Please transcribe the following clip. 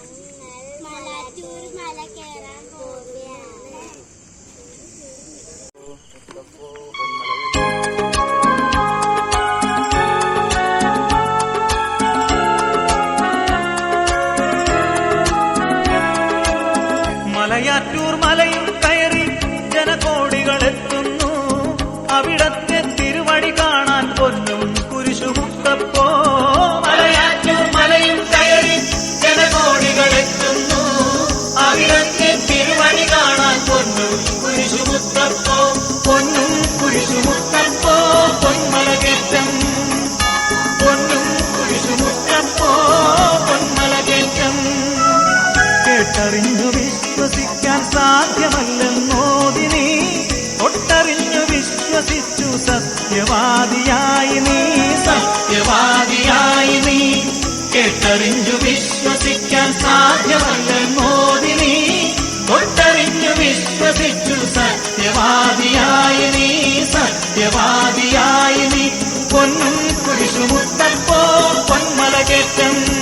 മലയാറ്റൂർ മല കയറാൻ പോവുകയാണ്. മലയാറ്റൂർ മലയും കയറി ജനകോടികളെത്തുന്നു. അവിടത്തെ തിരുവടി കാണാൻ പൊന്നും കുരിശുമുത്തപ്പോ. മലയാറ്റൂർ മലയും കയറി ജനകോടികളെത്തുന്നു. അവിടത്തെ തിരുവടി കാണാൻ പൊന്നും കുരിശുമുത്തപ്പോ. പൊന്നും കുരിശുമുത്തപ്പോ പൊന്മലകേറ്റം. പൊന്നും കുരിശുമുത്തപ്പോ പൊന്മലകേറ്റം. കേട്ടറിഞ്ഞു വിശ്വസിക്കാൻ സാധ്യമല്ലെന്നോദിനി. ഒട്ടറിഞ്ഞു വിശ്വസിച്ചു സത്യവാദിയായി നീ. സത്യവാദിയായി നീ. കേട്ടറിഞ്ഞു വിശ്വസിക്കാൻ സാധ്യമല്ലെന്നോദിനി. ഒട്ടറിഞ്ഞു വിശ്വസിച്ചു സത്യവാദിയായി നീ. സത്യവാദിയായി നീ. പൊന്നും കുരിശുമുത്തപ്പോ പൊന്മലകേറ്റം.